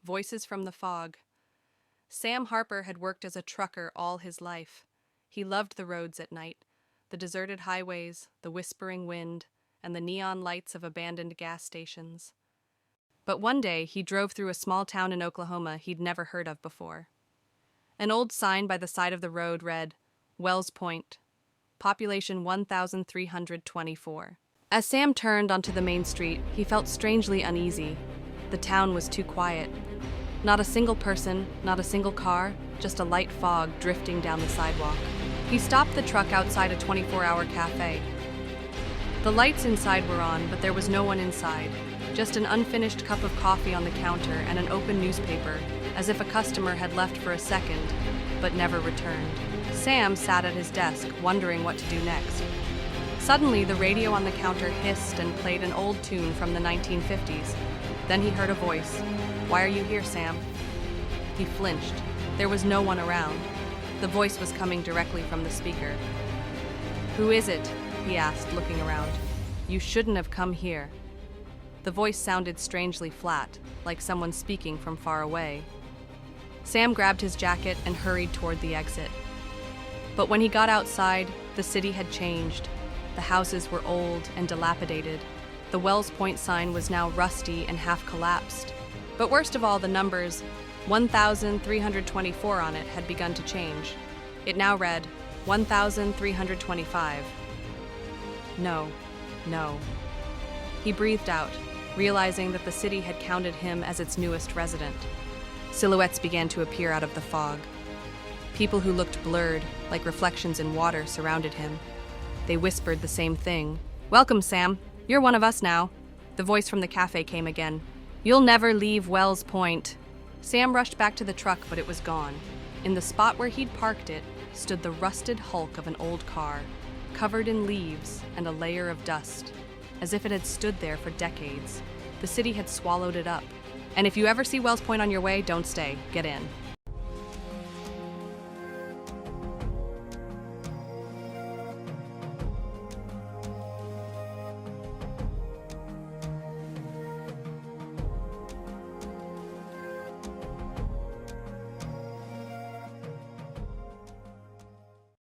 Voices from the fog. Sam Harper had worked as a trucker all his life. He loved the roads at night, the deserted highways, the whispering wind, and the neon lights of abandoned gas stations. But one day, he drove through a small town in Oklahoma he'd never heard of before. An old sign by the side of the road read, Wells Point, population 1,324. As Sam turned onto the main street, he felt strangely uneasy. The town was too quiet. Not a single person, not a single car, just a light fog drifting down the sidewalk. He stopped the truck outside a 24-hour cafe. The lights inside were on, but there was no one inside. Just an unfinished cup of coffee on the counter and an open newspaper, as if a customer had left for a second, but never returned. Sam sat at his desk, wondering what to do next. Suddenly, the radio on the counter hissed and played an old tune from the 1950s. Then he heard a voice. "Why are you here, Sam?" He flinched. There was no one around. The voice was coming directly from the speaker. "Who is it?" he asked, looking around. "You shouldn't have come here." The voice sounded strangely flat, like someone speaking from far away. Sam grabbed his jacket and hurried toward the exit. But when he got outside, the city had changed. The houses were old and dilapidated. The Wells Point sign was now rusty and half collapsed. But worst of all, the numbers, 1,324 on it, had begun to change. It now read, 1,325. No. He breathed out, realizing that the city had counted him as its newest resident. Silhouettes began to appear out of the fog. People who looked blurred, like reflections in water, surrounded him. They whispered the same thing. "Welcome, Sam. You're one of us now." The voice from the cafe came again. "You'll never leave Wells Point." Sam rushed back to the truck, but it was gone. In the spot where he'd parked it stood the rusted hulk of an old car, covered in leaves and a layer of dust, as if it had stood there for decades. The city had swallowed it up. And if you ever see Wells Point on your way, don't stay. Get in.